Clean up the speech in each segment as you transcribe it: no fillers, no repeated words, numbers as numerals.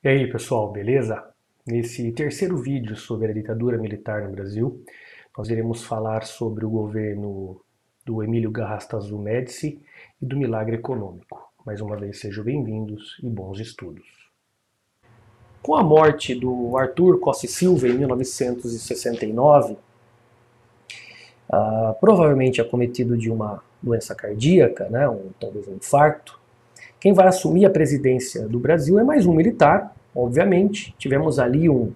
E aí, pessoal, beleza? Nesse terceiro vídeo sobre a ditadura militar no Brasil, nós iremos falar sobre o governo do Emílio Garrastazu Médici e do milagre econômico. Mais uma vez, sejam bem-vindos e bons estudos. Com a morte do Arthur Costa e Silva em 1969, provavelmente acometido de uma doença cardíaca, né, talvez um infarto, quem vai assumir a presidência do Brasil é mais um militar, obviamente. Tivemos ali um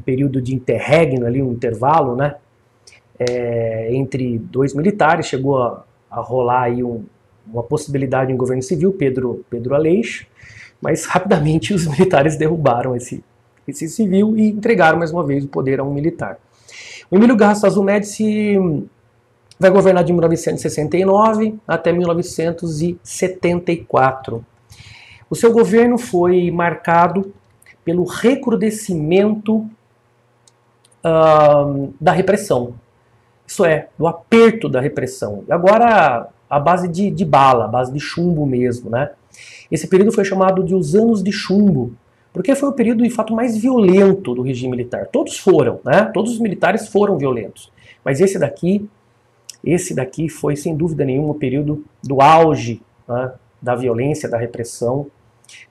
período de interregno, ali, um intervalo, né, entre dois militares. Chegou a rolar aí uma possibilidade em governo civil, Pedro Aleixo, mas rapidamente os militares derrubaram esse civil e entregaram mais uma vez o poder a um militar. O Emílio Garrastazu Médici vai governar de 1969 até 1974. O seu governo foi marcado pelo recrudescimento da repressão. Isso é, do aperto da repressão. E agora a base de bala, a base de chumbo mesmo, né? Esse período foi chamado de os anos de chumbo, porque foi o período, de fato, mais violento do regime militar. Todos foram, né? Todos os militares foram violentos. Mas esse daqui foi, sem dúvida nenhuma, o período do auge, né, da violência, da repressão,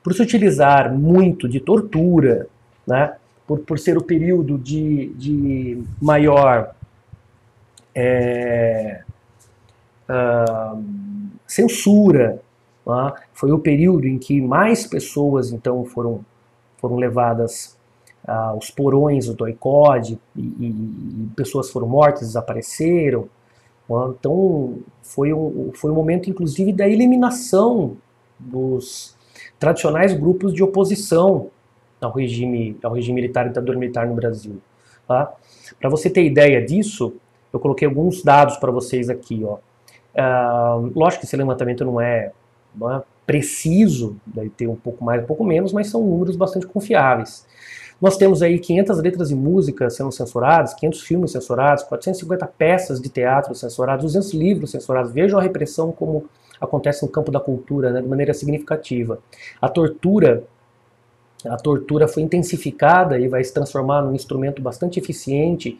por se utilizar muito de tortura, né, por ser o período de maior censura, né, foi o período em que mais pessoas então foram levadas aos porões do doicode e pessoas foram mortas, desapareceram. Então foi um momento, inclusive, da eliminação dos tradicionais grupos de oposição ao regime militar e ditadura militar no Brasil. Tá? Para você ter ideia disso, eu coloquei alguns dados para vocês aqui. Lógico que esse levantamento não é preciso, deve ter um pouco mais, um pouco menos, mas são números bastante confiáveis. Nós temos aí 500 letras de música sendo censuradas, 500 filmes censurados, 450 peças de teatro censuradas, 200 livros censurados. Vejam a repressão como acontece no campo da cultura, né, de maneira significativa. A tortura foi intensificada e vai se transformar num instrumento bastante eficiente,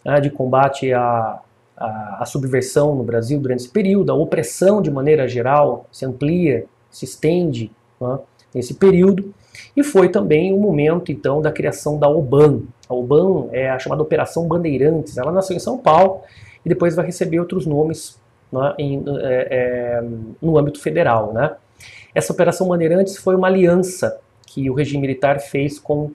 né, de combate à subversão no Brasil durante esse período. A opressão, de maneira geral, se amplia, se estende, né, nesse período. E foi também o momento, então, da criação da OBAN. A OBAN é a chamada Operação Bandeirantes. Ela nasceu em São Paulo e depois vai receber outros nomes, né, no âmbito federal, né? Essa Operação Bandeirantes foi uma aliança que o regime militar fez com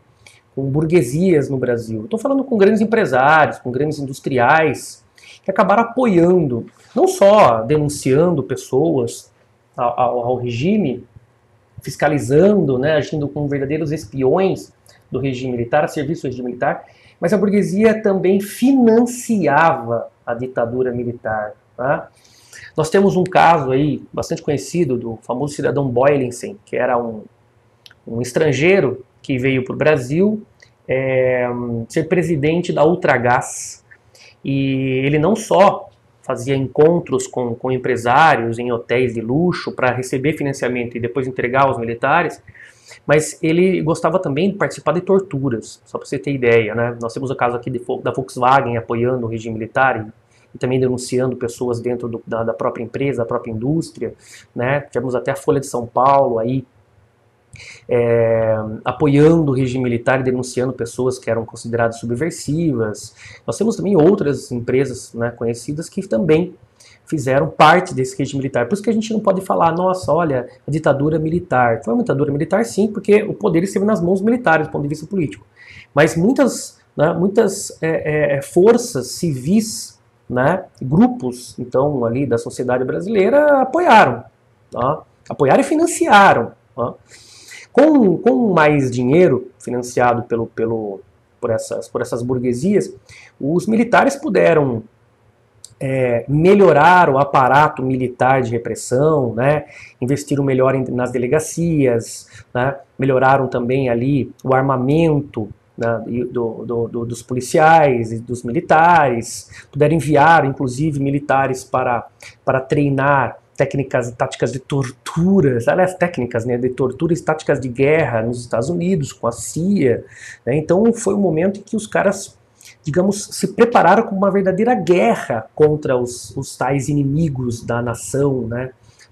burguesias no Brasil. Estou falando com grandes empresários, com grandes industriais, que acabaram apoiando, não só denunciando pessoas ao regime, fiscalizando, né, agindo como verdadeiros espiões do regime militar, a serviço do regime militar, mas a burguesia também financiava a ditadura militar. Tá? Nós temos um caso aí bastante conhecido do famoso cidadão Boylensen, que era um estrangeiro que veio para o Brasil ser presidente da Ultragaz. E ele não só fazia encontros com empresários em hotéis de luxo para receber financiamento e depois entregar aos militares, mas ele gostava também de participar de torturas, só para você ter ideia, né? Nós temos o caso aqui da Volkswagen apoiando o regime militar e também denunciando pessoas dentro da própria empresa, da própria indústria, né? Tivemos até a Folha de São Paulo aí apoiando o regime militar e denunciando pessoas que eram consideradas subversivas. Nós temos também outras empresas, né, conhecidas que também fizeram parte desse regime militar. Por isso que a gente não pode falar, nossa, olha, a ditadura militar. Foi uma ditadura militar, sim, porque o poder esteve nas mãos militares do ponto de vista político. Mas muitas forças civis, né, grupos, então, ali da sociedade brasileira apoiaram. Tá? Apoiaram e financiaram. Tá? Com mais dinheiro financiado por essas burguesias, os militares puderam melhorar o aparato militar de repressão, né, investiram melhor nas delegacias, né, melhoraram também ali o armamento, né, dos policiais e dos militares, puderam enviar inclusive militares para treinar técnicas e táticas de tortura, aliás, técnicas, né, de tortura e táticas de guerra nos Estados Unidos, com a CIA, né? Então foi um momento em que os caras, digamos, se prepararam com uma verdadeira guerra contra os tais inimigos da nação, né?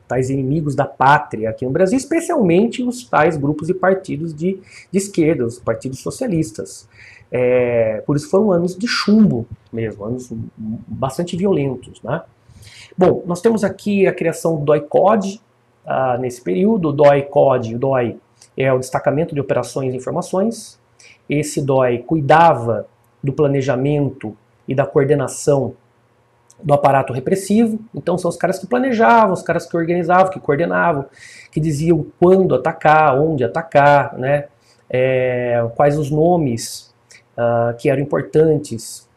Tais inimigos da pátria aqui no Brasil, especialmente os tais grupos e partidos de esquerda, os partidos socialistas. Por isso foram anos de chumbo mesmo, anos bastante violentos, né? Bom, nós temos aqui a criação do DOI-CODE nesse período. O DOI-CODE, o DOI é o Destacamento de Operações e Informações. Esse DOI cuidava do planejamento e da coordenação do aparato repressivo. Então são os caras que planejavam, os caras que organizavam, que coordenavam, que diziam quando atacar, onde atacar, né? Quais os nomes que eram importantes,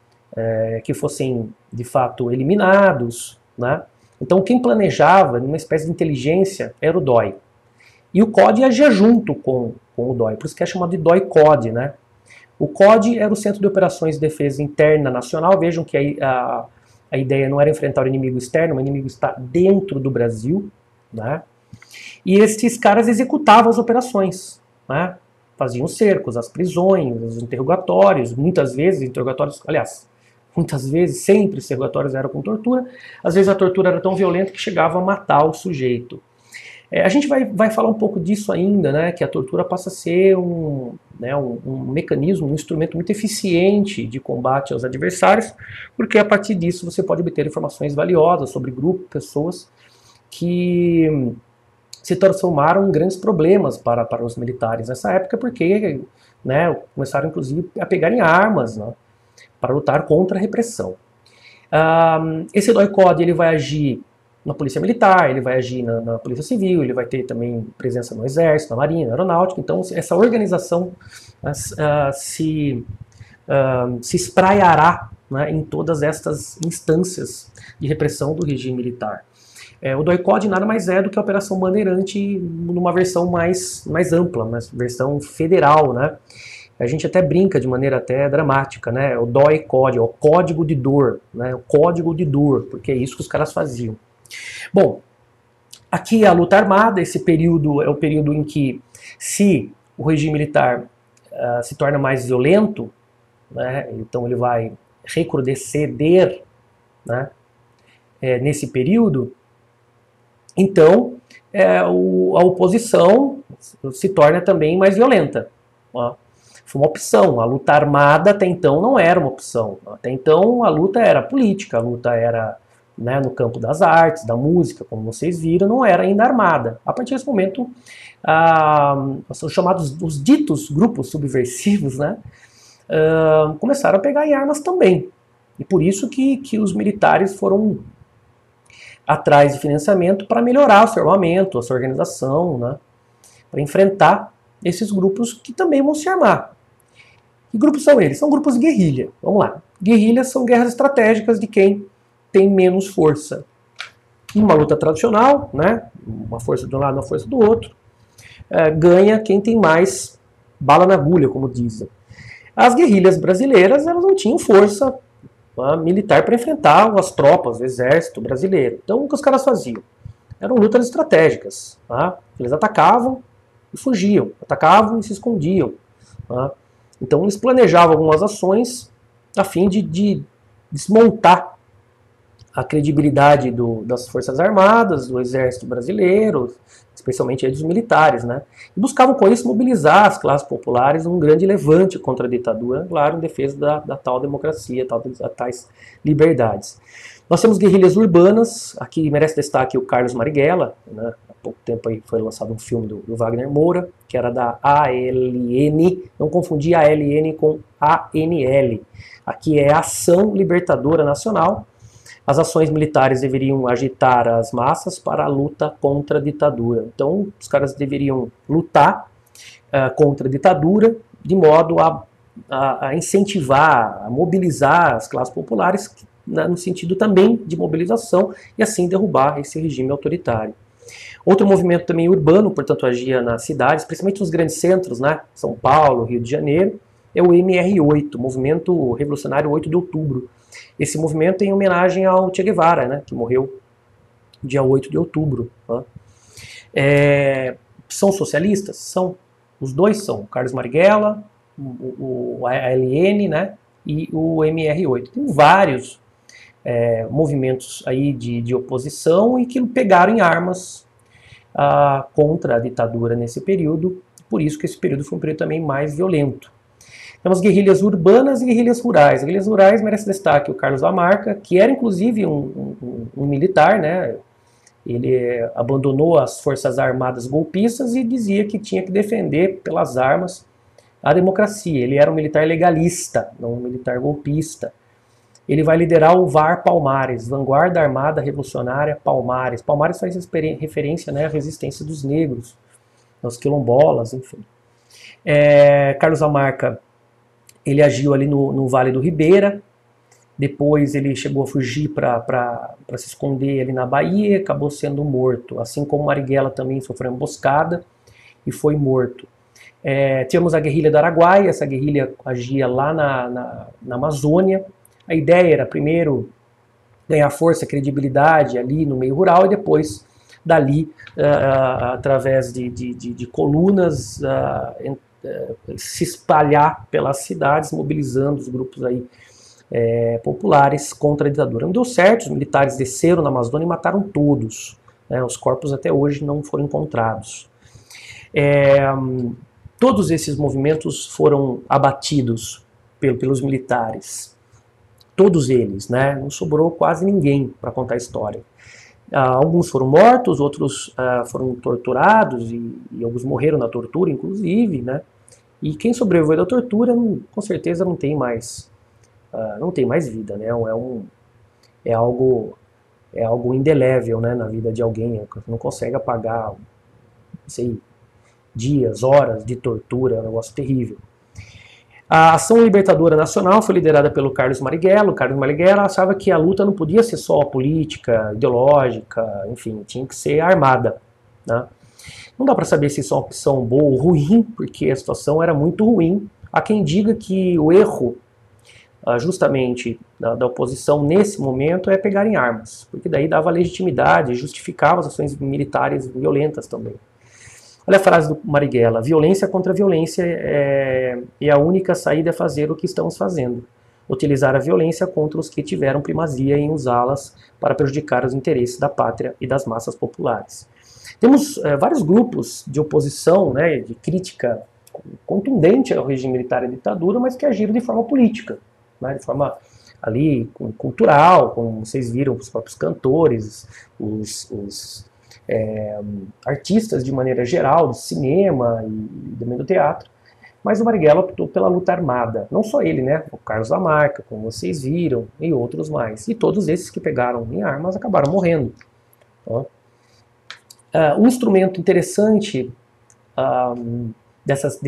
que fossem de fato eliminados, né? Então quem planejava, numa espécie de inteligência, era o DOI. E o CODE agia junto com o DOI, por isso que é chamado de DOI-CODE, né? O CODE era o Centro de Operações de Defesa Interna Nacional. Vejam que a ideia não era enfrentar o inimigo externo, o inimigo está dentro do Brasil, né? E esses caras executavam as operações, né? Faziam os cercos, as prisões, os interrogatórios, muitas vezes interrogatórios, aliás, muitas vezes, sempre os interrogatórios eram com tortura, às vezes a tortura era tão violenta que chegava a matar o sujeito. A gente vai falar um pouco disso ainda, né, que a tortura passa a ser um mecanismo, um instrumento muito eficiente de combate aos adversários, porque a partir disso você pode obter informações valiosas sobre grupos, pessoas que se transformaram em grandes problemas para os militares nessa época, porque, né, começaram inclusive a pegarem armas, né, para lutar contra a repressão. Esse DOI-CODE ele vai agir na Polícia Militar, ele vai agir na Polícia Civil, ele vai ter também presença no Exército, na Marinha, na Aeronáutica. Então essa organização se espraiará, né, em todas estas instâncias de repressão do regime militar. O DOI-CODE nada mais é do que a Operação Bandeirante numa versão mais ampla, uma versão federal, né? A gente até brinca de maneira até dramática, né? O DOI-CODE, o código de dor, né? O código de dor, porque é isso que os caras faziam. Bom, aqui a luta armada, esse período é o período em que, se o regime militar se torna mais violento, né, então ele vai recrudescer, né, nesse período, então a oposição se torna também mais violenta. Ó. Foi uma opção, a luta armada até então não era uma opção, até então a luta era política, a luta era, né, no campo das artes, da música, como vocês viram, não era ainda armada. A partir desse momento, são chamados os ditos grupos subversivos, né, começaram a pegar em armas também. E por isso que os militares foram atrás de financiamento para melhorar o seu armamento, a sua organização, né, para enfrentar esses grupos que também vão se armar. Que grupos são eles? São grupos de guerrilha. Vamos lá. Guerrilhas são guerras estratégicas de quem tem menos força. Numa luta tradicional, né, uma força de um lado, uma força do outro, ganha quem tem mais bala na agulha, como dizem. As guerrilhas brasileiras, elas não tinham força militar para enfrentar as tropas, o exército brasileiro. Então o que os caras faziam? Eram lutas estratégicas. Tá? Eles atacavam e fugiam, atacavam e se escondiam. Tá? Então eles planejavam algumas ações a fim de desmontar a credibilidade das Forças Armadas, do Exército Brasileiro, especialmente aí dos militares, né? E buscavam com isso mobilizar as classes populares num grande levante contra a ditadura, claro, em defesa da tal democracia, tais liberdades. Nós temos guerrilhas urbanas, aqui merece destaque o Carlos Marighella, né? Há pouco tempo aí foi lançado um filme do Wagner Moura, que era da ALN, não confundir ALN com ANL. Aqui é Ação Libertadora Nacional. As ações militares deveriam agitar as massas para a luta contra a ditadura. Então, os caras deveriam lutar contra a ditadura de modo a incentivar, a mobilizar as classes populares, no sentido também de mobilização, e assim derrubar esse regime autoritário. Outro movimento também urbano, portanto, agia nas cidades, principalmente nos grandes centros, né? São Paulo, Rio de Janeiro, é o MR8, Movimento Revolucionário 8 de Outubro. Esse movimento é em homenagem ao Che Guevara, né, que morreu dia 8 de outubro. Tá? São socialistas? São. Os dois são. O Carlos Marighella, o ALN, né, e o MR8. Tem vários movimentos aí de oposição e que pegaram em armas contra a ditadura nesse período. Por isso que esse período foi um período também mais violento. Temos guerrilhas urbanas e guerrilhas rurais. Guerrilhas rurais merece destaque o Carlos Lamarca, que era inclusive um militar, né? Ele abandonou as forças armadas golpistas e dizia que tinha que defender pelas armas a democracia. Ele era um militar legalista, não um militar golpista. Ele vai liderar o VAR Palmares, Vanguarda Armada Revolucionária Palmares. Palmares faz referência, né, à resistência dos negros, aos quilombolas, enfim. Carlos Lamarca, ele agiu ali no Vale do Ribeira, depois ele chegou a fugir para se esconder ali na Bahia, acabou sendo morto, assim como Marighella também sofreu emboscada e foi morto. Tínhamos a guerrilha do Araguaia, essa guerrilha agia lá na Amazônia. A ideia era primeiro ganhar força, credibilidade ali no meio rural e depois dali, através de colunas, se espalhar pelas cidades, mobilizando os grupos aí populares contra a ditadura. Não deu certo, os militares desceram na Amazônia e mataram todos. Né, os corpos até hoje não foram encontrados. Todos esses movimentos foram abatidos pelos militares. Todos eles, né? Não sobrou quase ninguém para contar a história. Alguns foram mortos, outros foram torturados e alguns morreram na tortura, inclusive, né? E quem sobreviveu da tortura, com certeza não tem mais vida, né? É algo indelével, né, na vida de alguém. Não consegue apagar, não sei, dias, horas de tortura, é um negócio terrível. A Ação Libertadora Nacional foi liderada pelo Carlos Marighella. O Carlos Marighella achava que a luta não podia ser só política, ideológica, enfim, tinha que ser armada, né? Não dá para saber se isso é uma opção boa ou ruim, porque a situação era muito ruim. Há quem diga que o erro, justamente, da oposição nesse momento é pegar em armas, porque daí dava legitimidade, justificava as ações militares violentas também. Olha a frase do Marighella: violência contra violência e a única saída é fazer o que estamos fazendo. Utilizar a violência contra os que tiveram primazia em usá-las para prejudicar os interesses da pátria e das massas populares. Temos vários grupos de oposição, né, de crítica contundente ao regime militar e à ditadura, mas que agiram de forma política, né, de forma ali cultural, como vocês viram, os próprios cantores, os artistas de maneira geral, do cinema e também do teatro. Mas o Marighella optou pela luta armada. Não só ele, né? O Carlos Lamarca, como vocês viram, e outros mais. E todos esses que pegaram em armas acabaram morrendo. Um instrumento interessante dessas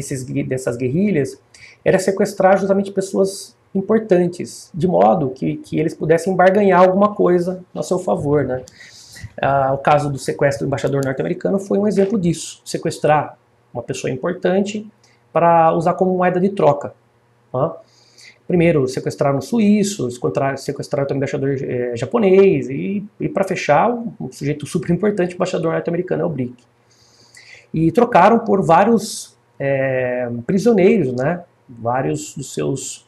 guerrilhas era sequestrar justamente pessoas importantes, de modo que eles pudessem barganhar alguma coisa a seu favor, né? O caso do sequestro do embaixador norte-americano foi um exemplo disso. Sequestrar uma pessoa importante para usar como moeda de troca. Primeiro sequestraram suíços, sequestraram o embaixador japonês e para fechar, um sujeito super importante, o embaixador norte-americano, Elbrick. E trocaram por vários prisioneiros, né? Vários dos seus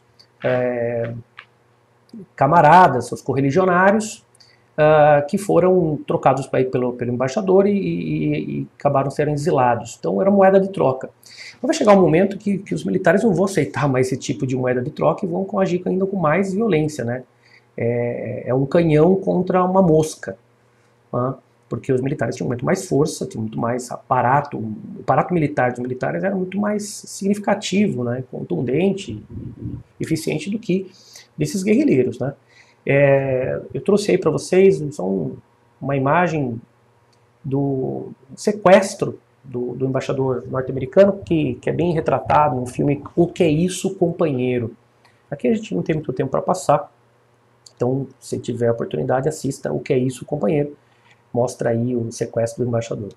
camaradas, seus correligionários, que foram trocados pelo embaixador e acabaram sendo exilados. Então era moeda de troca. Então vai chegar um momento que os militares não vão aceitar mais esse tipo de moeda de troca e vão agir ainda com mais violência, né? É um canhão contra uma mosca, porque os militares tinham muito mais força, tinham muito mais aparato. O aparato militar dos militares era muito mais significativo, né? Contundente e eficiente do que desses guerrilheiros, né? Eu trouxe aí para vocês uma imagem do sequestro do embaixador norte-americano, que é bem retratado no filme O Que É Isso, Companheiro. Aqui a gente não tem muito tempo para passar, então se tiver a oportunidade, assista O Que É Isso, Companheiro. Mostra aí o sequestro do embaixador.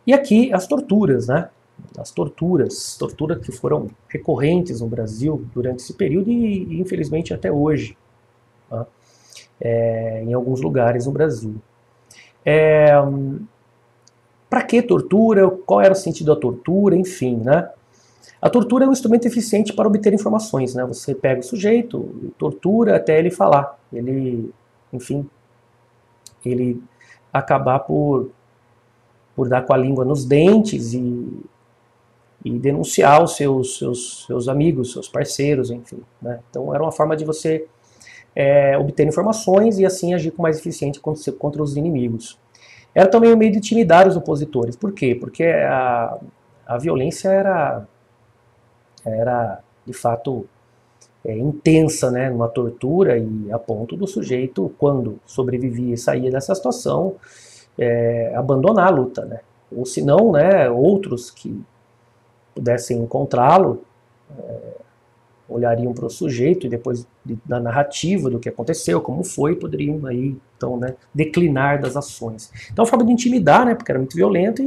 E aqui as torturas, né? As torturas que foram recorrentes no Brasil durante esse período e infelizmente até hoje, em alguns lugares no Brasil. Para que tortura? Qual era o sentido da tortura? Enfim, né? A tortura é um instrumento eficiente para obter informações, né? Você pega o sujeito, tortura até ele falar, enfim, ele acabar por dar com a língua nos dentes e denunciar os seus amigos, seus parceiros, enfim, né? Então era uma forma de você obter informações e assim agir com mais eficiência contra os inimigos. Era também um meio de intimidar os opositores. Por quê? Porque a violência era de fato intensa, né, numa tortura, e a ponto do sujeito, quando sobrevivia e saía dessa situação, abandonar a luta, né? Ou se não, né, outros que pudessem encontrá-lo olhariam para o sujeito e depois da narrativa do que aconteceu, como foi, poderiam aí, então, né, declinar das ações. Então, a forma de intimidar, né, porque era muito violento,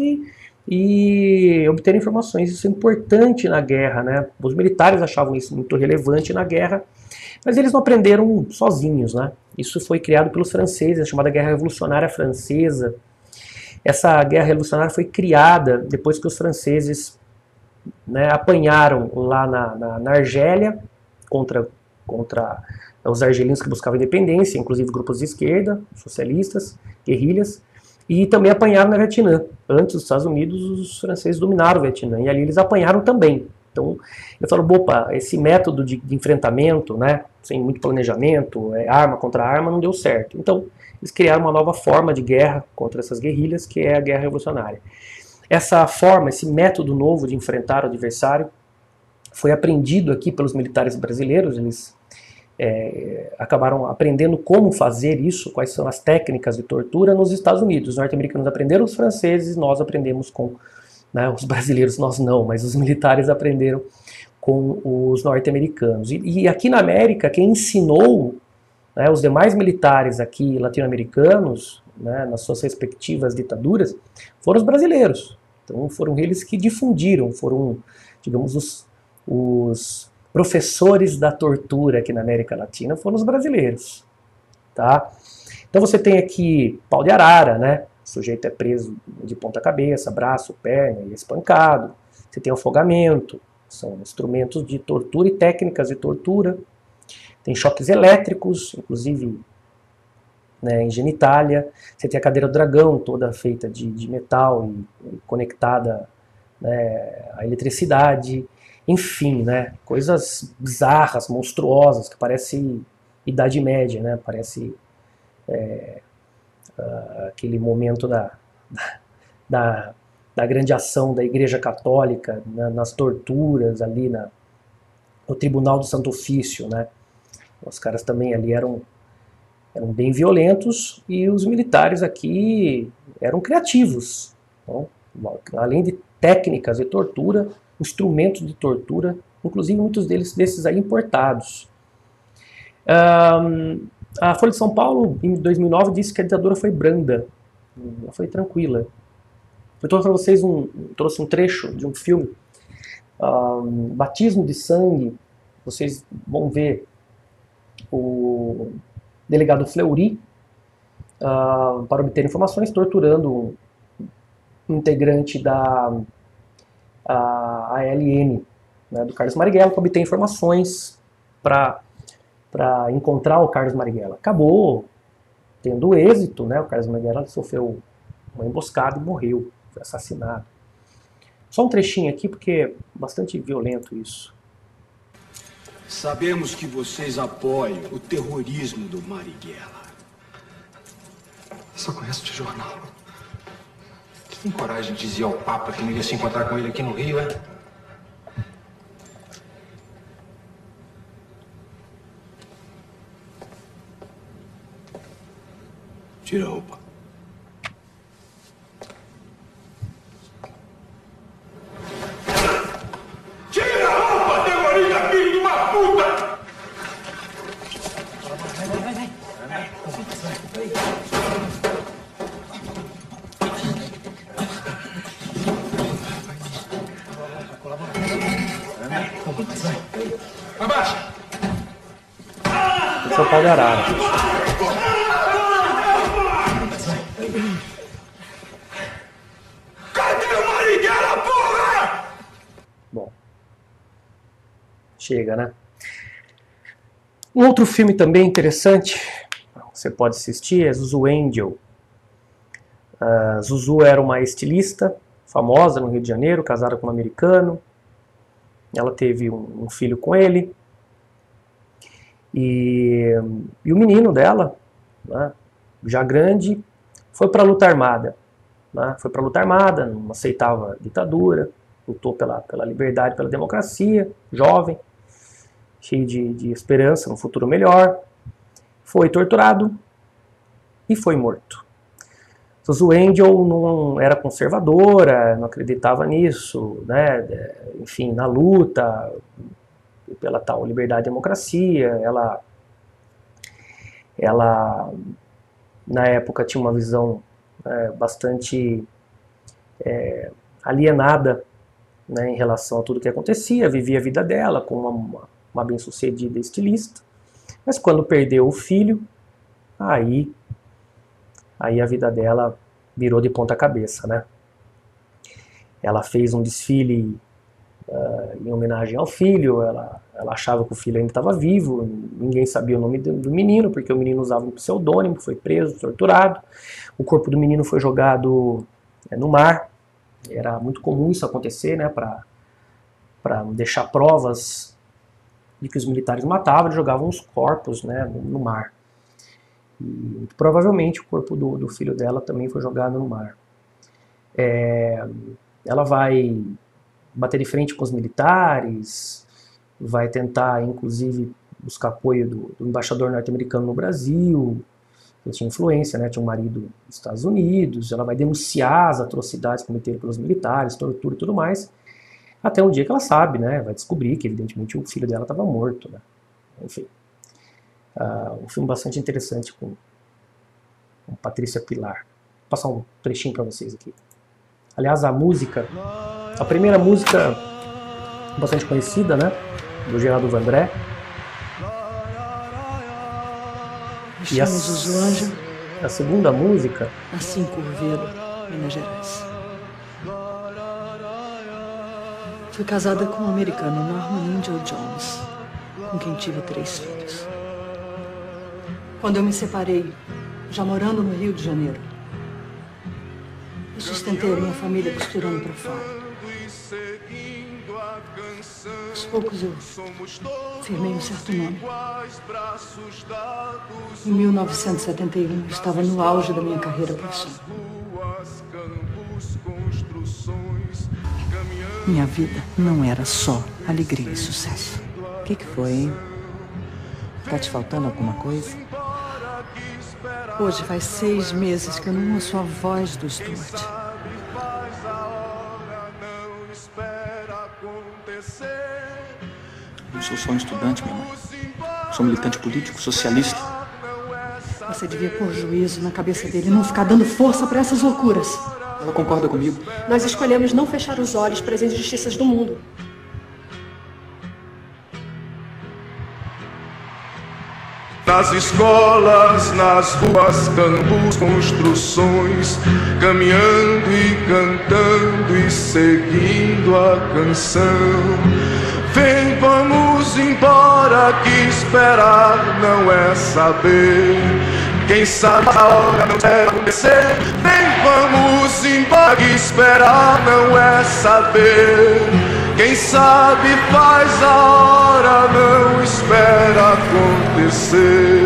e obter informações. Isso é importante na guerra, né? Os militares achavam isso muito relevante na guerra, mas eles não aprenderam sozinhos, né? Isso foi criado pelos franceses, a chamada Guerra Revolucionária Francesa. Essa Guerra Revolucionária foi criada depois que os franceses, né, apanharam lá na Argélia contra os argelinos que buscavam independência, inclusive grupos de esquerda, socialistas, guerrilhas, e também apanharam na Vietnã. Antes dos Estados Unidos, os franceses dominaram o Vietnã, e ali eles apanharam também. Então, eu falo, opa, esse método de enfrentamento, né, sem muito planejamento, arma contra arma, não deu certo. Então, eles criaram uma nova forma de guerra contra essas guerrilhas, que é a guerra revolucionária. Essa forma, esse método novo de enfrentar o adversário, foi aprendido aqui pelos militares brasileiros. Eles acabaram aprendendo como fazer isso, quais são as técnicas de tortura nos Estados Unidos. Os norte-americanos aprenderam, os franceses, nós aprendemos com, né, os brasileiros, nós não, mas os militares aprenderam com os norte-americanos. E aqui na América, quem ensinou, né, os demais militares aqui latino-americanos, né, nas suas respectivas ditaduras, foram os brasileiros. Então foram eles que difundiram, foram, digamos, os professores da tortura aqui na América Latina, foram os brasileiros. Tá? Então você tem aqui pau de arara, né? O sujeito é preso de ponta cabeça, braço, perna, e é espancado. Você tem afogamento, são instrumentos de tortura e técnicas de tortura. Tem choques elétricos, inclusive, né, em genitália. Você tem a cadeira do dragão, toda feita de metal e conectada, né, à eletricidade. Enfim, né, coisas bizarras, monstruosas, que parece Idade Média, né, parece aquele momento da grande ação da Igreja Católica, né, nas torturas ali no Tribunal do Santo Ofício, né. Os caras também ali eram bem violentos, e os militares aqui eram criativos. Então, além de técnicas de tortura, instrumentos de tortura, inclusive muitos desses aí importados. A Folha de São Paulo, em 2009, disse que a ditadura foi branda, ela foi tranquila. Eu trouxe para vocês trouxe um trecho de um filme, Batismo de Sangue. Vocês vão ver o delegado Fleury, para obter informações, torturando um integrante da ALN, né, do Carlos Marighella, para obter informações para encontrar o Carlos Marighella. Acabou tendo êxito, né? O Carlos Marighella sofreu uma emboscada e morreu, foi assassinado. Só um trechinho aqui, porque é bastante violento isso. Sabemos que vocês apoiam o terrorismo do Marighella. Só conheço de jornal. Você tem coragem de dizer ao Papa que não ia se encontrar com ele aqui no Rio, é? Tira a roupa. Tira a roupa, terrorista, filho de uma puta! Abaixa! Esse é o pau de arara. Chega, né? Um outro filme também interessante, você pode assistir, é Zuzu Angel. Zuzu era uma estilista famosa no Rio de Janeiro, casada com um americano. Ela teve um filho com ele. E o menino dela, né, já grande, foi para a luta armada. Né, foi para a luta armada, não aceitava a ditadura, lutou pela liberdade, pela democracia, jovem, cheio de esperança no futuro melhor. Foi torturado e foi morto. Zuzu Angel não era conservadora, não acreditava nisso, né? Enfim, na luta pela tal liberdade e democracia. Ela na época tinha uma visão bastante alienada, né, em relação a tudo que acontecia, vivia a vida dela como uma bem-sucedida estilista, mas quando perdeu o filho, aí a vida dela virou de ponta cabeça, né? Ela fez um desfile em homenagem ao filho, ela achava que o filho ainda estava vivo, ninguém sabia o nome do menino, porque o menino usava um pseudônimo, foi preso, torturado, o corpo do menino foi jogado no mar. Era muito comum isso acontecer, né, para deixar provas de que os militares matavam, eles jogavam os corpos, né, no mar. E provavelmente o corpo do filho dela também foi jogado no mar. Ela vai bater de frente com os militares, vai tentar, inclusive, buscar apoio do embaixador norte-americano no Brasil, que tinha influência, né, tinha um marido nos Estados Unidos. Ela vai denunciar as atrocidades cometidas pelos militares, tortura e tudo mais, até um dia que ela sabe, né, vai descobrir que, evidentemente, o filho dela estava morto, né. Enfim, um filme bastante interessante com Patrícia Pilar. Vou passar um trechinho para vocês aqui. Aliás, a primeira música bastante conhecida, né, do Geraldo Vandré. E a segunda música, assim Curvelo, Minas Gerais. Fui casada com um americano, Norman Angel Jones, com quem tive 3 filhos. Quando eu me separei, já morando no Rio de Janeiro, eu sustentei a minha família costurando para fora. Aos poucos eu firmei um certo nome. Em 1971, eu estava no auge da minha carreira profissional. Minha vida não era só alegria e sucesso. O que foi, hein? Tá te faltando alguma coisa? Hoje faz 6 meses que eu não ouço a voz do Stuart. Eu sou só um estudante, minha mãe. Sou militante político, socialista. Você devia pôr juízo na cabeça dele e não ficar dando força para essas loucuras. Ela concorda comigo? Nós escolhemos não fechar os olhos para as injustiças do mundo. Nas escolas, nas ruas, campos, construções, caminhando e cantando e seguindo a canção. Vem, vamos embora, que esperar não é saber. Quem sabe a hora não deve acontecer. Vem, vamos embora, que esperar não é saber. Quem sabe faz a hora, não espera acontecer.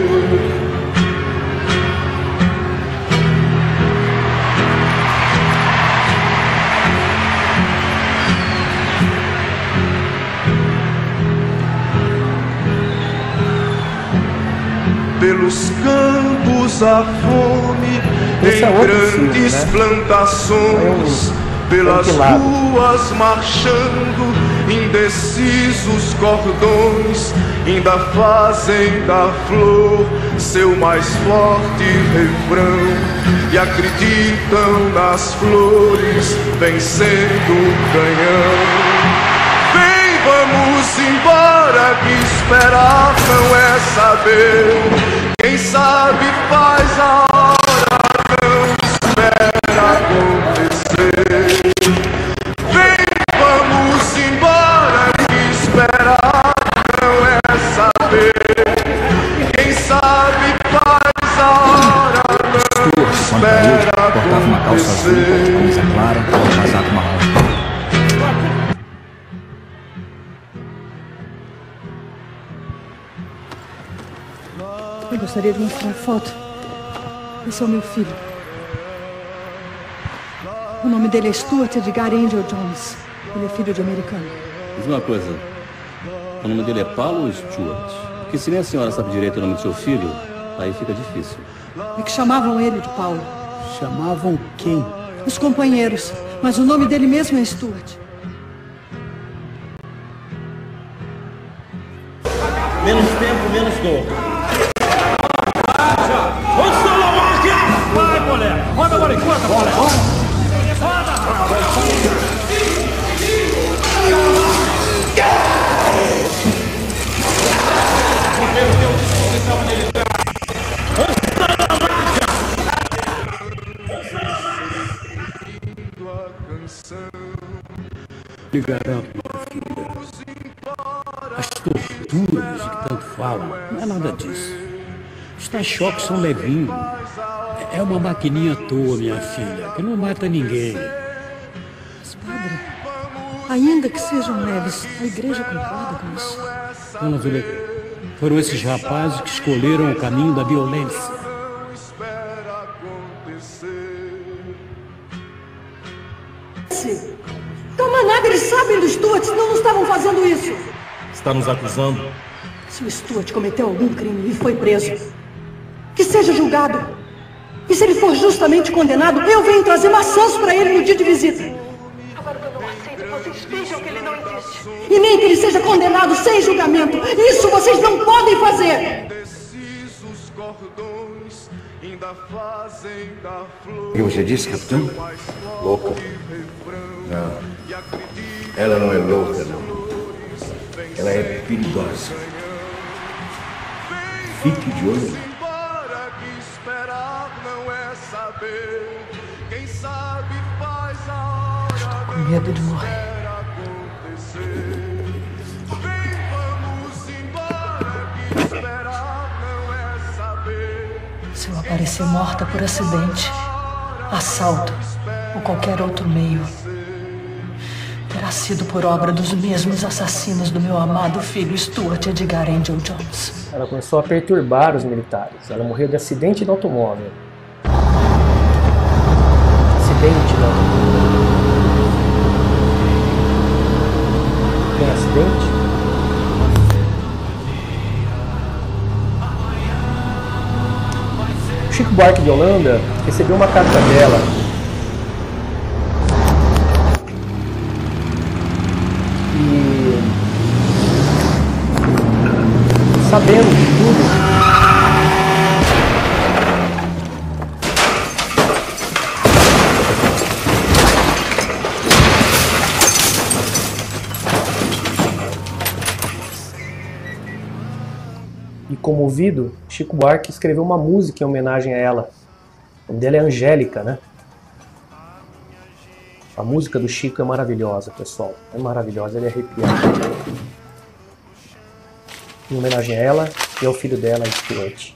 Pelos campos a fome, em grandes plantações, pelas ruas marchando, indecisos cordões, ainda fazem da flor seu mais forte refrão, e acreditam nas flores vencendo o canhão. Vem, vamos embora, que esperar não é saber. Quem sabe faz a hora, não espera acontecer. Vem, vamos embora, que esperar Eu gostaria de mostrar a foto. Esse é o meu filho. O nome dele é Stuart Edgar Angel Jones. Ele é filho de americano. Diz uma coisa. O nome dele é Paulo ou Stuart? Porque se nem a senhora sabe direito o nome do seu filho, aí fica difícil. É que chamavam ele de Paulo. Chamavam quem? Os companheiros. Mas o nome dele mesmo é Stuart. Menos tempo, menos dor. Vai, moleque! Roda agora enquanto, moleque! Roda! Ligarão, minha filha. As torturas de que tanto falam, não é nada disso. Os tais-choques são levinhos. É uma maquininha à toa, minha filha, que não mata ninguém. Mas, padre, ainda que sejam leves, a igreja concorda com isso. Dona Zuleika, foram esses rapazes que escolheram o caminho da violência. Toma nada, eles sabem do Stuart, senão não estavam fazendo isso. Está nos acusando? Se o Stuart cometeu algum crime e foi preso, que seja julgado. E se ele for justamente condenado, eu venho trazer maçãs para ele no dia de visita. Agora eu não aceito que vocês vejam que ele não existe. E nem que ele seja condenado sem julgamento. Isso vocês não podem fazer. O que você disse, capitão? Louca. Não. Ela não é louca, não. Ela é perigosa. Fique de olho. Estou com medo de morrer. Se eu aparecer morta por acidente, assalto ou qualquer outro meio, terá sido por obra dos mesmos assassinos do meu amado filho Stuart Edgar Angel Jones. Ela começou a perturbar os militares. Ela morreu de acidente de automóvel. Acidente de automóvel. Tem acidente? Chico Buarque de Holanda recebeu uma carta dela e, sabendo de tudo, e comovido, Chico Buarque escreveu uma música em homenagem a ela. O nome dela é Angélica, né? A música do Chico é maravilhosa, pessoal. É maravilhosa, ele é arrepiado. Em homenagem a ela e ao filho dela, Stuart.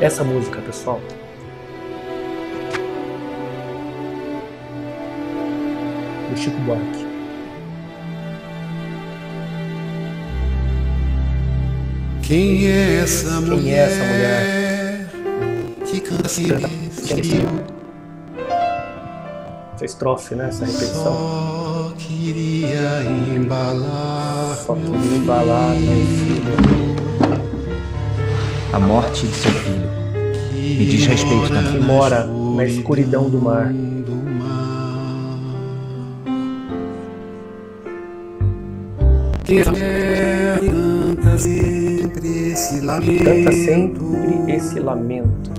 Essa música, pessoal, do Chico Buarque. Quem é essa mulher? Quem é essa mulher? Que canta assim? Essa estrofe, né? Essa repetição. Só queria embalar. Só queria embalar meu filho. A morte de seu filho me diz respeito também. Que mora na escuridão do mar. Canta sempre esse lamento. Canta sempre esse lamento.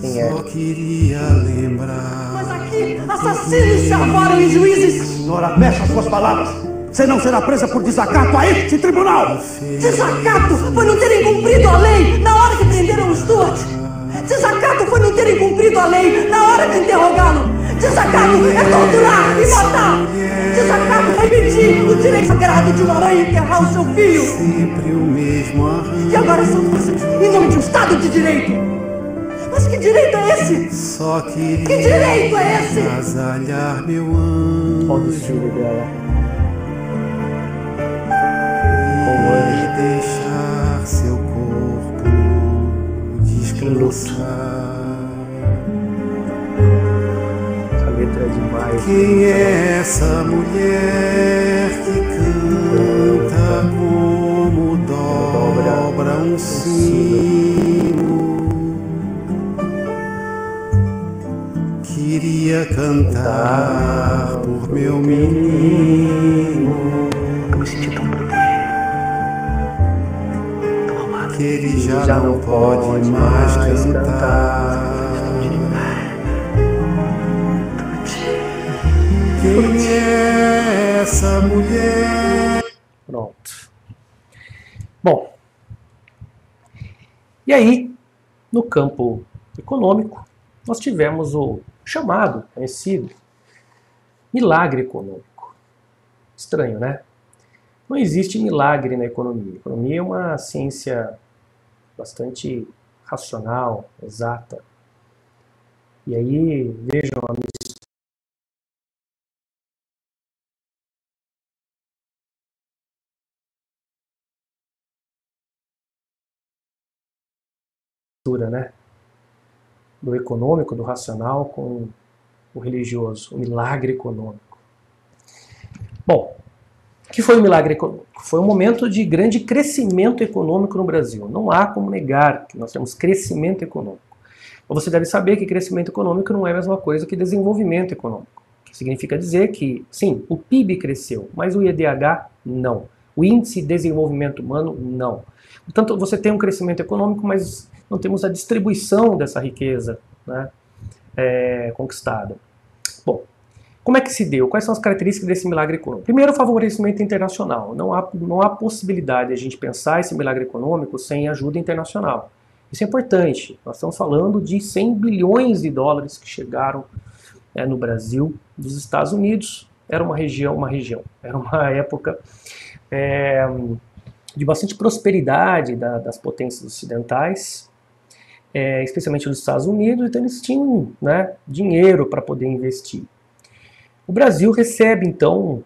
Quem é? Só queria lembrar. Mas aqui, assassinos se armaram em juízes. Senhora, mexa as suas palavras. Você não será presa por desacato a este tribunal! Desacato foi não terem cumprido a lei na hora que prenderam o Stuart! Desacato foi não terem cumprido a lei na hora de interrogá-lo! Desacato é torturar e matar! Desacato foi pedir o direito sagrado de uma mãe enterrar o seu filho! Sempre o mesmo arranjo. E agora são vocês, em nome de um Estado de Direito! Mas que direito é esse? Só queria que direito é esse? agasalhar meu anjo. Olha o filho dela. E deixar seu corpo descansar. Essa letra é demais. Quem é essa mulher que canta como dobra um sino? Queria cantar por meu menino. Eu me senti tão protegido. Que ele já não pode mais cantar. Quem é essa mulher? Pronto. Bom, e aí, no campo econômico, nós tivemos o chamado, conhecido, milagre econômico. Estranho, né? Não existe milagre na economia. A economia é uma ciência bastante racional, exata. E aí, vejam a mistura, né? Do econômico, do racional com o religioso, o milagre econômico. Bom, o que foi o milagre econômico? Foi um momento de grande crescimento econômico no Brasil. Não há como negar que nós temos crescimento econômico. Mas você deve saber que crescimento econômico não é a mesma coisa que desenvolvimento econômico. Que significa dizer que, sim, o PIB cresceu, mas o IDH não. O Índice de Desenvolvimento Humano não. Portanto, você tem um crescimento econômico, mas não temos a distribuição dessa riqueza, né, conquistada. Bom, como é que se deu? Quais são as características desse milagre econômico? Primeiro, o favorecimento internacional. Não há possibilidade de a gente pensar esse milagre econômico sem ajuda internacional. Isso é importante. Nós estamos falando de 100 bilhões de dólares que chegaram no Brasil dos Estados Unidos. Era uma região, era uma época de bastante prosperidade das potências ocidentais, especialmente dos Estados Unidos, então eles tinham, né, dinheiro para poder investir. O Brasil recebe, então,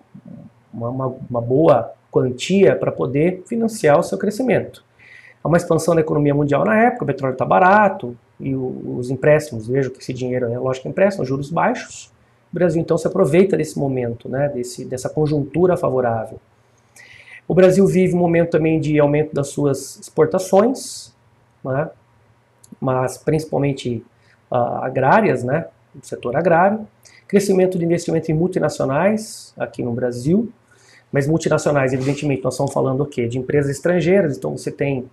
uma boa quantia para poder financiar o seu crescimento. Há uma expansão da economia mundial na época, o petróleo está barato, e os empréstimos, vejo que esse dinheiro é lógico empréstimo, juros baixos. O Brasil, então, se aproveita desse momento, né, dessa conjuntura favorável. O Brasil vive um momento também de aumento das suas exportações, né, mas principalmente agrárias, né, do setor agrário. Crescimento de investimento em multinacionais aqui no Brasil, mas multinacionais, evidentemente, nós estamos falando o quê? De empresas estrangeiras, então você tem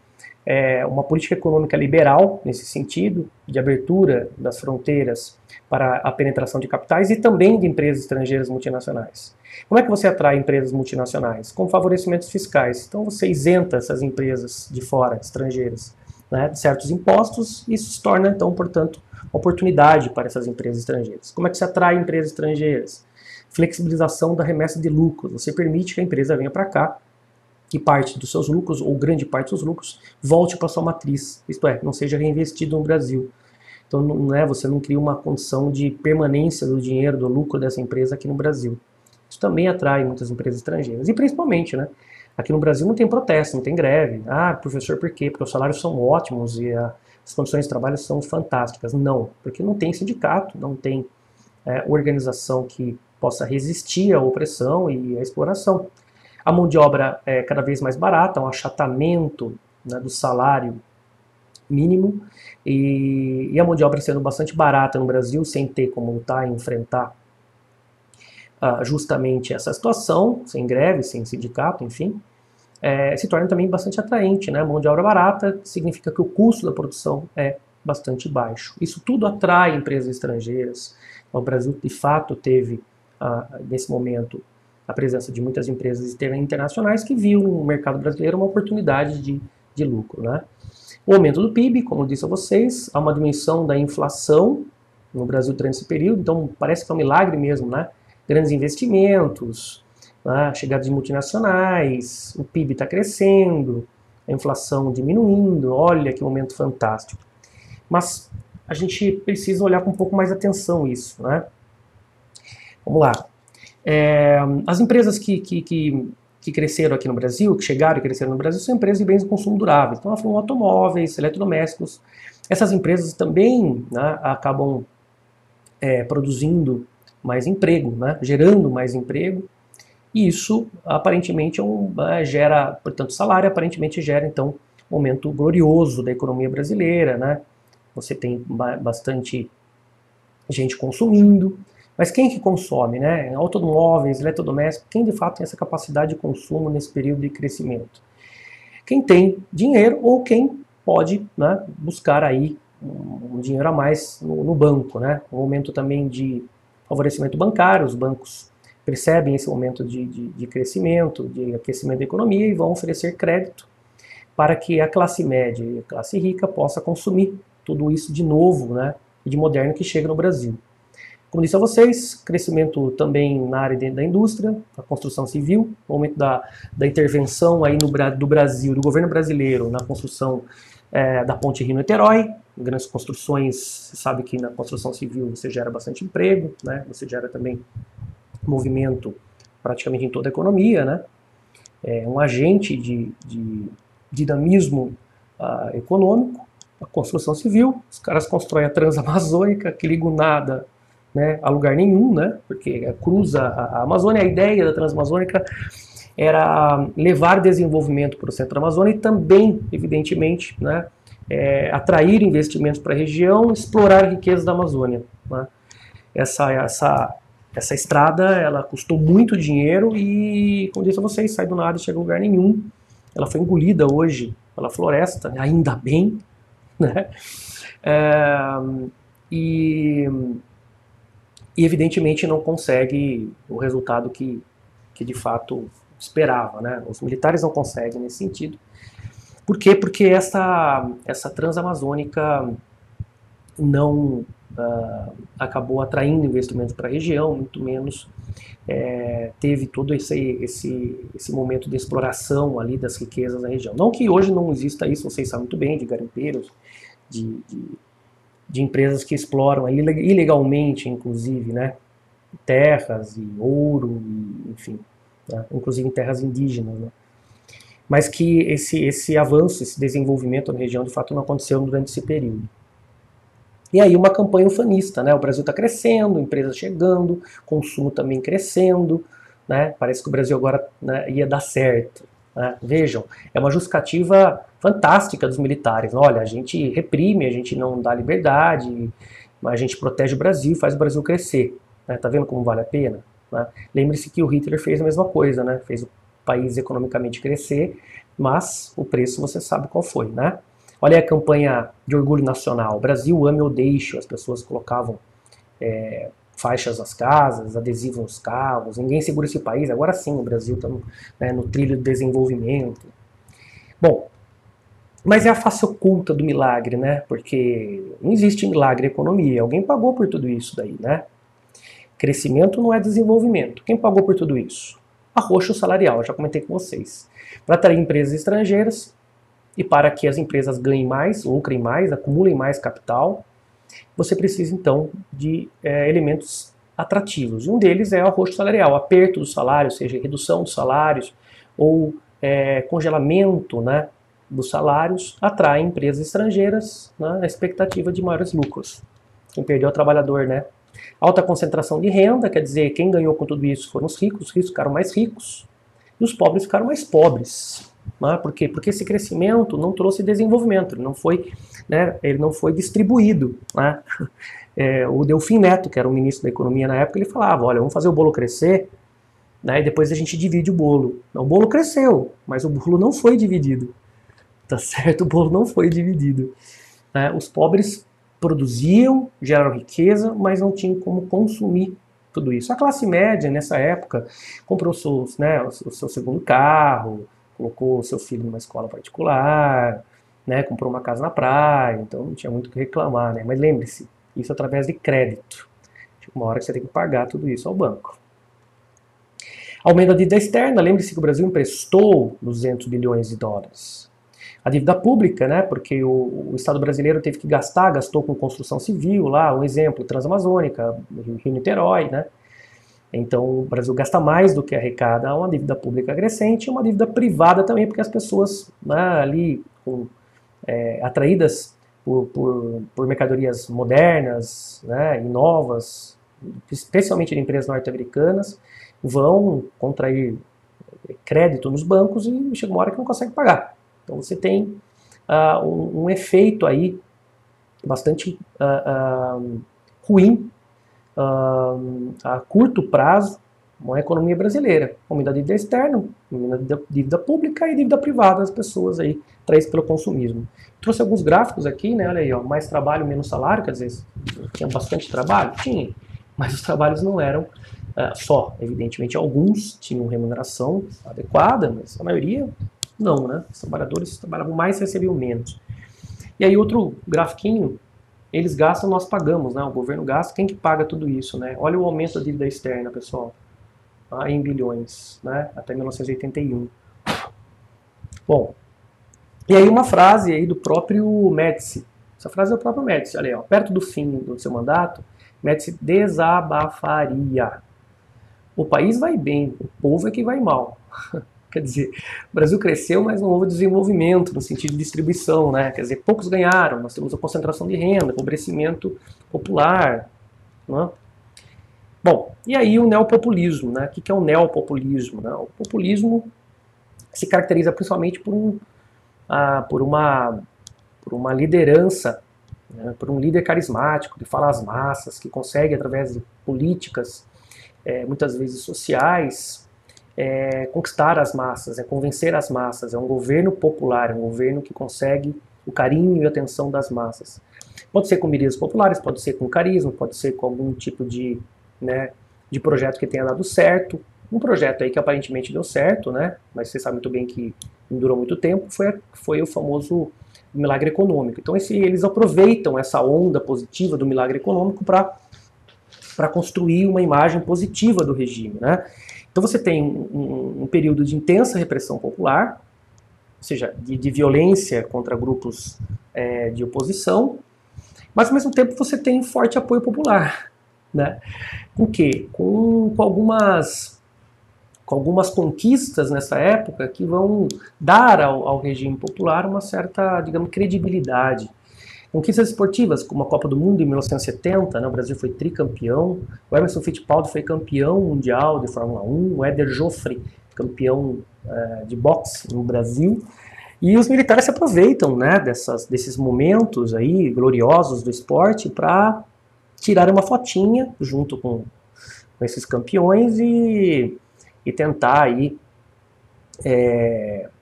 uma política econômica liberal nesse sentido, de abertura das fronteiras para a penetração de capitais e também de empresas estrangeiras multinacionais. Como é que você atrai empresas multinacionais? Com favorecimentos fiscais. Então você isenta essas empresas de fora, estrangeiras, né, de certos impostos, e isso se torna, então, portanto, uma oportunidade para essas empresas estrangeiras. Como é que se atrai empresas estrangeiras? Flexibilização da remessa de lucros. Você permite que a empresa venha para cá, que parte dos seus lucros, ou grande parte dos lucros, volte para sua matriz, isto é, não seja reinvestido no Brasil. Então, você não cria uma condição de permanência do dinheiro, do lucro dessa empresa aqui no Brasil. Isso também atrai muitas empresas estrangeiras. E principalmente, né, aqui no Brasil não tem protesto, não tem greve. Ah, professor, por quê? Porque os salários são ótimos e as condições de trabalho são fantásticas. Não, porque não tem sindicato, não tem organização que possa resistir à opressão e à exploração. A mão de obra é cada vez mais barata, um achatamento, né, do salário mínimo, e a mão de obra sendo bastante barata no Brasil, sem ter como lutar e enfrentar justamente essa situação, sem greve, sem sindicato, enfim, se torna também bastante atraente, né? Mão de obra barata significa que o custo da produção é bastante baixo. Isso tudo atrai empresas estrangeiras. O Brasil, de fato, teve, nesse momento, a presença de muitas empresas internacionais que viam no mercado brasileiro uma oportunidade de lucro, né? O aumento do PIB, como eu disse a vocês, há uma diminuição da inflação no Brasil durante esse período, então parece que é um milagre mesmo, né? Grandes investimentos, né? Chegada de multinacionais, o PIB está crescendo, a inflação diminuindo, olha que momento fantástico. Mas a gente precisa olhar com um pouco mais de atenção isso, né? Vamos lá. As empresas que cresceram aqui no Brasil, que chegaram e cresceram no Brasil, são empresas de bens de consumo durável. Então, nós falamos automóveis, eletrodomésticos. Essas empresas também, né, acabam produzindo mais emprego, né, gerando mais emprego. E isso, aparentemente, gera, portanto, salário, aparentemente gera, então, um aumento glorioso da economia brasileira, né? Você tem bastante gente consumindo. Mas quem que consome, né? Automóveis, eletrodomésticos, quem de fato tem essa capacidade de consumo nesse período de crescimento? Quem tem dinheiro ou quem pode, né, buscar aí um dinheiro a mais no banco, né? Um aumento também de favorecimento bancário, os bancos percebem esse momento de crescimento, de aquecimento da economia e vão oferecer crédito para que a classe média e a classe rica possa consumir tudo isso de novo, né, e de moderno que chega no Brasil. Como disse a vocês, crescimento também na área da indústria, da construção civil, o aumento da intervenção aí do Brasil, do governo brasileiro na construção da ponte Rio-Niterói, grandes construções, você sabe que na construção civil você gera bastante emprego, né? Você gera também movimento praticamente em toda a economia, né? É um agente de dinamismo econômico, a construção civil, os caras constroem a Transamazônica, que liga o nada, né, a lugar nenhum, né, porque cruza a Amazônia. A ideia da Transamazônica era levar desenvolvimento para o centro da Amazônia e também, evidentemente, né, atrair investimentos para a região, explorar riquezas da Amazônia, né. Essa estrada, ela custou muito dinheiro e, como disse a vocês, sai do nada e chega a lugar nenhum. Ela foi engolida hoje pela floresta, ainda bem, né, e evidentemente não consegue o resultado que de fato esperava, né? Os militares não conseguem nesse sentido. Por quê? Porque essa Transamazônica não acabou atraindo investimentos para a região, muito menos teve todo esse momento de exploração ali das riquezas da região. Não que hoje não exista isso, vocês sabem muito bem, de garimpeiros, de empresas que exploram ilegalmente, inclusive, né, terras e ouro, enfim, né, inclusive em terras indígenas, né, mas que esse avanço, esse desenvolvimento na região, de fato, não aconteceu durante esse período. E aí uma campanha ufanista, né, o Brasil está crescendo, empresas chegando, consumo também crescendo, né, parece que o Brasil agora, né, ia dar certo. Vejam, é uma justificativa fantástica dos militares. Olha, a gente reprime, a gente não dá liberdade, mas a gente protege o Brasil, faz o Brasil crescer. Tá vendo como vale a pena? Lembre-se que o Hitler fez a mesma coisa, né? Fez o país economicamente crescer, mas o preço você sabe qual foi, né? Olha aí a campanha de orgulho nacional. Brasil ame ou deixe. As pessoas colocavam faixas nas casas, adesivos nos carros, ninguém segura esse país. Agora sim, o Brasil está no trilho de desenvolvimento. Bom, mas é a face oculta do milagre, né? Porque não existe milagre em economia. Alguém pagou por tudo isso daí, né? Crescimento não é desenvolvimento. Quem pagou por tudo isso? Arroxo salarial, já comentei com vocês. Para atrair empresas estrangeiras e para que as empresas ganhem mais, lucrem mais, acumulem mais capital, você precisa, então, de elementos atrativos. Um deles é o arroxo salarial, aperto dos salários, seja redução dos salários ou congelamento, né, dos salários, atrai empresas estrangeiras, né, na expectativa de maiores lucros. Quem perdeu é o trabalhador, né? Alta concentração de renda, quer dizer, quem ganhou com tudo isso foram os ricos ficaram mais ricos e os pobres ficaram mais pobres. Por quê? Porque esse crescimento não trouxe desenvolvimento, ele não foi distribuído. Né? O Delfim Neto, que era o ministro da Economia na época, ele falava, olha, vamos fazer o bolo crescer, né, e depois a gente divide o bolo. O bolo cresceu, mas o bolo não foi dividido. Tá certo? O bolo não foi dividido. Os pobres produziam, geraram riqueza, mas não tinham como consumir tudo isso. A classe média, nessa época, comprou o seu segundo carro, colocou o seu filho numa escola particular, né, comprou uma casa na praia, então não tinha muito o que reclamar, né? Mas lembre-se, isso através de crédito. Chega uma hora que você tem que pagar tudo isso ao banco. Aumento da dívida externa, lembre-se que o Brasil emprestou 200 bilhões de dólares. A dívida pública, né, porque o Estado brasileiro teve que gastou com construção civil, lá, um exemplo, Transamazônica, Rio-Niterói, né. Então o Brasil gasta mais do que arrecada, uma dívida pública crescente e uma dívida privada também, porque as pessoas, né, ali atraídas por mercadorias modernas, né, e novas, especialmente de empresas norte-americanas, vão contrair crédito nos bancos e chega uma hora que não consegue pagar. Então você tem um efeito aí bastante ruim a curto prazo na economia brasileira. Aumento da dívida externa, aumento da dívida pública e dívida privada das pessoas aí, atraídas pelo consumismo. Trouxe alguns gráficos aqui, né? Olha aí, ó, mais trabalho, menos salário, quer dizer, tinha bastante trabalho? Tinha, mas os trabalhos não eram só, evidentemente alguns tinham remuneração adequada, mas a maioria não, né? Os trabalhadores trabalhavam mais e recebiam menos. E aí outro grafiquinho, eles gastam, nós pagamos, né? O governo gasta, quem que paga tudo isso, né? Olha o aumento da dívida externa, pessoal, em bilhões, né? Até 1981. Bom, e aí uma frase aí do próprio Médici, essa frase é do próprio Médici, olha aí, ó, perto do fim do seu mandato, Médici desabafaria. O país vai bem, o povo é que vai mal. Quer dizer, o Brasil cresceu, mas não houve desenvolvimento no sentido de distribuição, né? Quer dizer, poucos ganharam, nós temos a concentração de renda, empobrecimento popular, né? Bom, e aí o neopopulismo, né? O que é o neopopulismo, né? O populismo se caracteriza principalmente por uma liderança, né? Por um líder carismático, que fala às massas, que consegue, através de políticas, muitas vezes sociais, conquistar as massas, convencer as massas. É um governo popular, é um governo que consegue o carinho e a atenção das massas. Pode ser com medidas populares, pode ser com carisma, pode ser com algum tipo de projeto que tenha dado certo. Um projeto aí que aparentemente deu certo, né? Mas você sabe muito bem que não durou muito tempo, foi o famoso milagre econômico. Então eles aproveitam essa onda positiva do milagre econômico para construir uma imagem positiva do regime, né? Então você tem um período de intensa repressão popular, ou seja, de violência contra grupos de oposição, mas ao mesmo tempo você tem forte apoio popular, né? Com o quê? Com algumas conquistas nessa época que vão dar ao regime popular uma certa, digamos, credibilidade. Conquistas esportivas, como a Copa do Mundo em 1970, né, o Brasil foi tricampeão, o Emerson Fittipaldi foi campeão mundial de Fórmula 1, o Éder Joffre, campeão de boxe no Brasil, e os militares se aproveitam, né, desses momentos aí gloriosos do esporte para tirar uma fotinha junto com esses campeões e tentar aí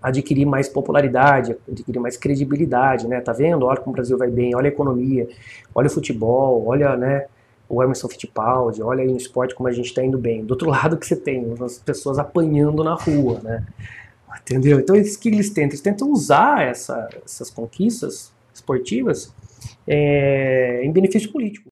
adquirir mais popularidade, adquirir mais credibilidade, né? Tá vendo? Olha como o Brasil vai bem, olha a economia, olha o futebol, olha, né, o Emerson Fittipaldi, olha aí no esporte como a gente está indo bem. Do outro lado que você tem as pessoas apanhando na rua, né? Entendeu? Então o que eles tentam? Eles tentam usar essas conquistas esportivas em benefício político.